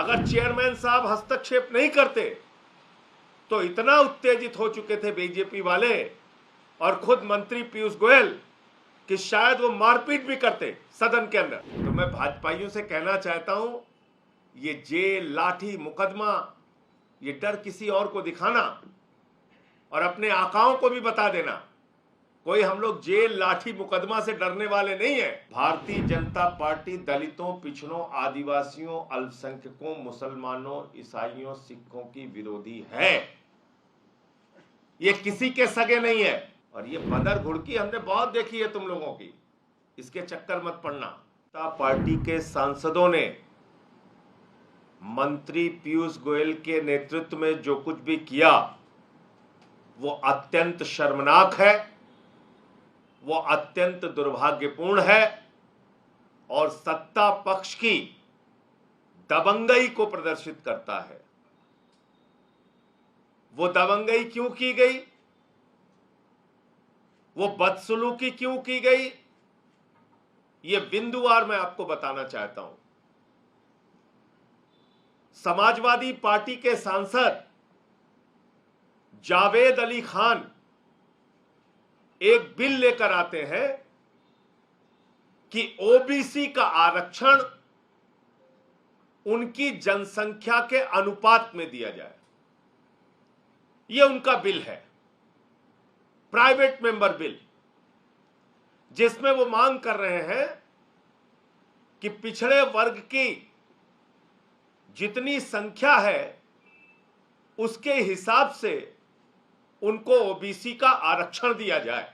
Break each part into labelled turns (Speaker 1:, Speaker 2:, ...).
Speaker 1: अगर चेयरमैन साहब हस्तक्षेप नहीं करते तो इतना उत्तेजित हो चुके थे बीजेपी वाले और खुद मंत्री पीयूष गोयल कि शायद वो मारपीट भी करते सदन के अंदर। तो मैं भाजपाइयों से कहना चाहता हूं, ये जेल, लाठी, मुकदमा, ये डर किसी और को दिखाना और अपने आकाओं को भी बता देना, कोई हम लोग जेल, लाठी, मुकदमा से डरने वाले नहीं है। भारतीय जनता पार्टी दलितों, पिछड़ों, आदिवासियों, अल्पसंख्यकों, मुसलमानों, ईसाइयों, सिखों की विरोधी है। ये किसी के सगे नहीं है। और ये बदर घुड़की हमने बहुत देखी है तुम लोगों की, इसके चक्कर मत पड़ना। पार्टी के सांसदों ने मंत्री पीयूष गोयल के नेतृत्व में जो कुछ भी किया वो अत्यंत शर्मनाक है, वो अत्यंत दुर्भाग्यपूर्ण है और सत्ता पक्ष की दबंगई को प्रदर्शित करता है। वो दबंगई क्यों की गई, वो बदसलूकी क्यों की गई, ये बिंदुवार मैं आपको बताना चाहता हूं। समाजवादी पार्टी के सांसद जावेद अली खान एक बिल लेकर आते हैं कि ओबीसी का आरक्षण उनकी जनसंख्या के अनुपात में दिया जाए। यह उनका बिल है, प्राइवेट मेंबर बिल, जिसमें वो मांग कर रहे हैं कि पिछड़े वर्ग की जितनी संख्या है उसके हिसाब से उनको ओबीसी का आरक्षण दिया जाए।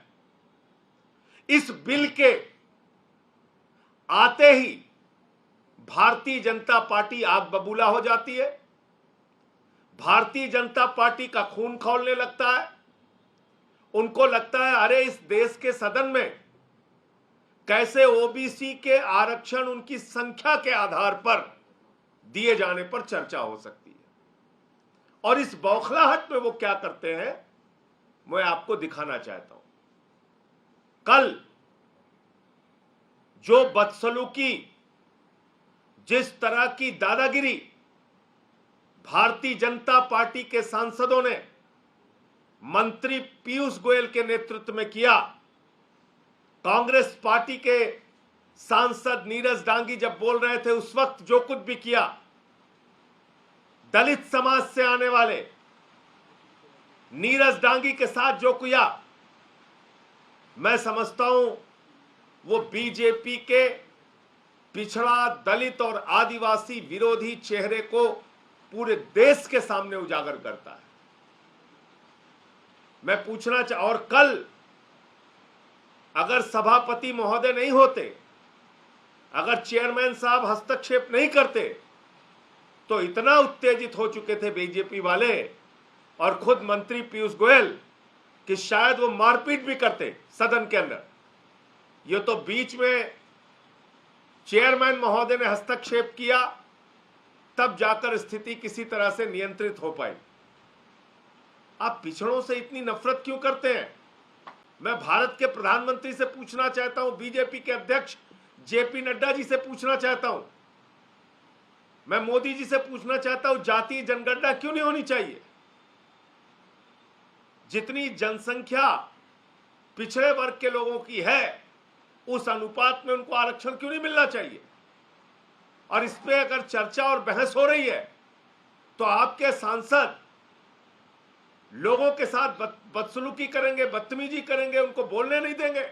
Speaker 1: इस बिल के आते ही भारतीय जनता पार्टी आग बबूला हो जाती है, भारतीय जनता पार्टी का खून खौलने लगता है। उनको लगता है अरे इस देश के सदन में कैसे ओबीसी के आरक्षण उनकी संख्या के आधार पर दिए जाने पर चर्चा हो सकती है। और इस बौखलाहट में वो क्या करते हैं मैं आपको दिखाना चाहता हूं। कल जो बदसलूकी, जिस तरह की दादागिरी भारतीय जनता पार्टी के सांसदों ने मंत्री पीयूष गोयल के नेतृत्व में किया, कांग्रेस पार्टी के सांसद नीरज डांगी जब बोल रहे थे उस वक्त जो कुछ भी किया, दलित समाज से आने वाले नीरज डांगी के साथ जो किया, मैं समझता हूं वो बीजेपी के पिछड़ा, दलित और आदिवासी विरोधी चेहरे को पूरे देश के सामने उजागर करता है। मैं पूछना और कल अगर सभापति महोदय नहीं होते, अगर चेयरमैन साहब हस्तक्षेप नहीं करते तो इतना उत्तेजित हो चुके थे बीजेपी वाले और खुद मंत्री पीयूष गोयल कि शायद वो मारपीट भी करते सदन के अंदर। ये तो बीच में चेयरमैन महोदय ने हस्तक्षेप किया, तब जाकर स्थिति किसी तरह से नियंत्रित हो पाई। आप पिछड़ों से इतनी नफरत क्यों करते हैं? मैं भारत के प्रधानमंत्री से पूछना चाहता हूं, बीजेपी के अध्यक्ष जेपी नड्डा जी से पूछना चाहता हूं, मैं मोदी जी से पूछना चाहता हूं, जातीय जनगणना क्यों नहीं होनी चाहिए? जितनी जनसंख्या पिछड़े वर्ग के लोगों की है उस अनुपात में उनको आरक्षण क्यों नहीं मिलना चाहिए? और इस पे अगर चर्चा और बहस हो रही है तो आपके सांसद लोगों के साथ बदसलूकी करेंगे, बदतमीजी करेंगे, उनको बोलने नहीं देंगे।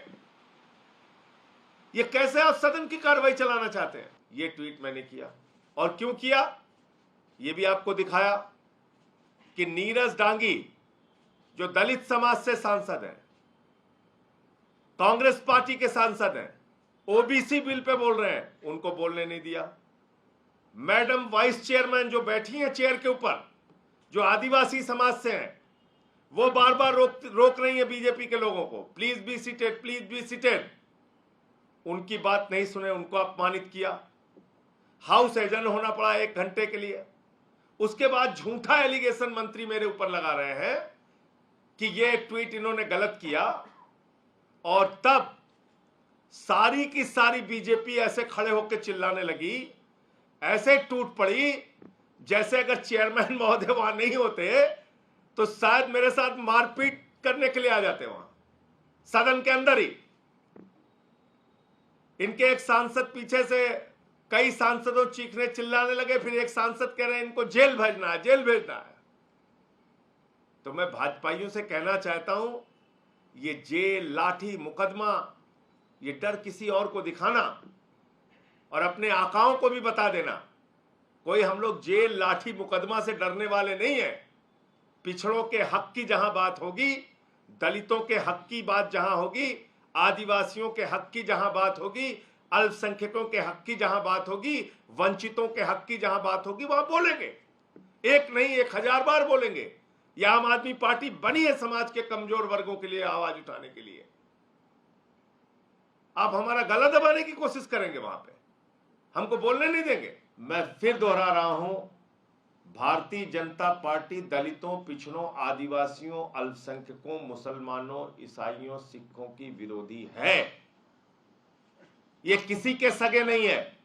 Speaker 1: ये कैसे आप सदन की कार्रवाई चलाना चाहते हैं? ये ट्वीट मैंने किया और क्यों किया ये भी आपको दिखाया कि नीरज डांगी जो दलित समाज से सांसद हैं, कांग्रेस पार्टी के सांसद हैं, ओबीसी बिल पे बोल रहे हैं, उनको बोलने नहीं दिया। मैडम वाइस चेयरमैन जो बैठी हैं चेयर के ऊपर, जो आदिवासी समाज से हैं, वो बार बार रोक रही है बीजेपी के लोगों को, please be seated, please be seated. उनकी बात नहीं सुने, उनको अपमानित किया, हाउस एजेंट होना पड़ा 1 घंटे के लिए। उसके बाद झूठा एलिगेशन मंत्री मेरे ऊपर लगा रहे हैं कि ये ट्वीट इन्होंने गलत किया, और तब सारी की सारी बीजेपी ऐसे खड़े होकर चिल्लाने लगी, ऐसे टूट पड़ी जैसे अगर चेयरमैन महोदय वहां नहीं होते तो शायद मेरे साथ मारपीट करने के लिए आ जाते वहां, सदन के अंदर ही। इनके एक सांसद पीछे से कई सांसदों चीखने चिल्लाने लगे, फिर एक सांसद कह रहे हैं इनको जेल भेजना है, जेल भेजना है। तो मैं भाजपाइयों से कहना चाहता हूं, ये जेल, लाठी, मुकदमा, ये डर किसी और को दिखाना और अपने आकाओं को भी बता देना, कोई हम लोग जेल, लाठी, मुकदमा से डरने वाले नहीं है। पिछड़ों के हक की जहां बात होगी, दलितों के हक की बात जहां होगी, आदिवासियों के हक की जहां बात होगी, अल्पसंख्यकों के हक की जहां बात होगी, वंचितों के हक की जहां बात होगी, वहां बोलेंगे। एक नहीं 1000 बार बोलेंगे। यह आम आदमी पार्टी बनी है समाज के कमजोर वर्गों के लिए आवाज उठाने के लिए। आप हमारा गला दबाने की कोशिश करेंगे, वहां पे हमको बोलने नहीं देंगे। मैं फिर दोहरा रहा हूं, भारतीय जनता पार्टी दलितों, पिछड़ों, आदिवासियों, अल्पसंख्यकों, मुसलमानों, ईसाइयों, सिखों की विरोधी है। ये किसी के सगे नहीं है।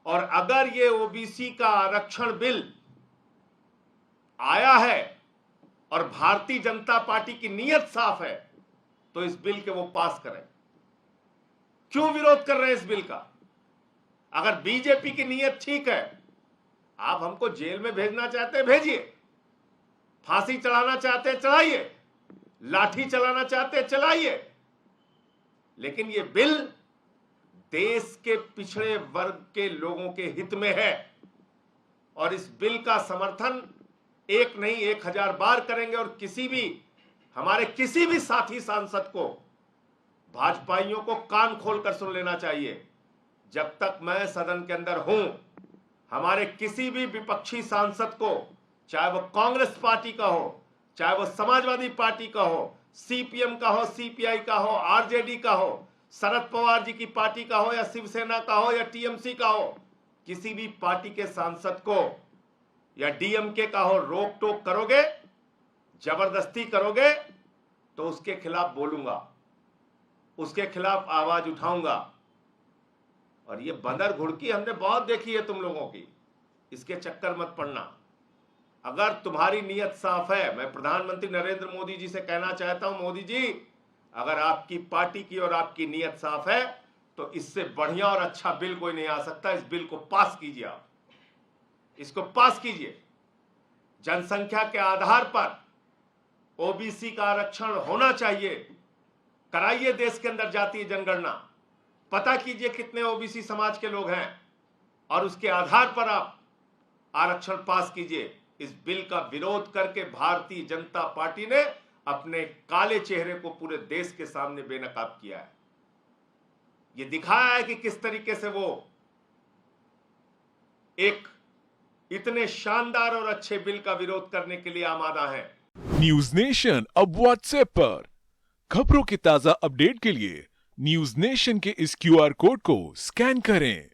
Speaker 1: और अगर ये ओबीसी का आरक्षण बिल आया है और भारतीय जनता पार्टी की नीयत साफ है, तो इस बिल के वो पास करें। क्यों विरोध कर रहे हैं इस बिल का? अगर बीजेपी की नीयत ठीक है, आप हमको जेल में भेजना चाहते हैं, भेजिए। फांसी चढ़ाना चाहते हैं, चढ़ाइए। लाठी चलाना चाहते हैं, चलाइए। लेकिन ये बिल देश के पिछड़े वर्ग के लोगों के हित में है और इस बिल का समर्थन एक नहीं 1000 बार करेंगे। और हमारे किसी भी साथी सांसद को, भाजपाइयों को कान खोलकर सुन लेना चाहिए। जब तक मैं सदन के अंदर हूं, हमारे किसी भी विपक्षी सांसद को, चाहे वो कांग्रेस पार्टी का हो, चाहे वो समाजवादी पार्टी का हो, सीपीएम का हो, सीपीआई का हो, आरजेडी का हो, शरद पवार जी की पार्टी का हो, या शिवसेना का हो, या टीएमसी का हो, किसी भी पार्टी के सांसद को या डीएमके का हो, रोक टोक करोगे, जबरदस्ती करोगे, तो उसके खिलाफ बोलूंगा, उसके खिलाफ आवाज उठाऊंगा। और ये बंदर घुड़की हमने बहुत देखी है तुम लोगों की, इसके चक्कर मत पड़ना। अगर तुम्हारी नीयत साफ है, मैं प्रधानमंत्री नरेंद्र मोदी जी से कहना चाहता हूं, मोदी जी, अगर आपकी पार्टी की और आपकी नीयत साफ है, तो इससे बढ़िया और अच्छा बिल कोई नहीं आ सकता। इस बिल को पास कीजिए, आप इसको पास कीजिए। जनसंख्या के आधार पर ओबीसी का आरक्षण होना चाहिए। कराइए देश के अंदर जातीय जनगणना, पता कीजिए कितने ओबीसी समाज के लोग हैं और उसके आधार पर आप आरक्षण पास कीजिए। इस बिल का विरोध करके भारतीय जनता पार्टी ने अपने काले चेहरे को पूरे देश के सामने बेनकाब किया है। यह दिखाया है कि किस तरीके से वो एक इतने शानदार और अच्छे बिल का विरोध करने के लिए आमादा है।
Speaker 2: न्यूज नेशन अब व्हाट्सएप पर खबरों के ताजा अपडेट के लिए न्यूज नेशन के इस क्यूआर कोड को स्कैन करें।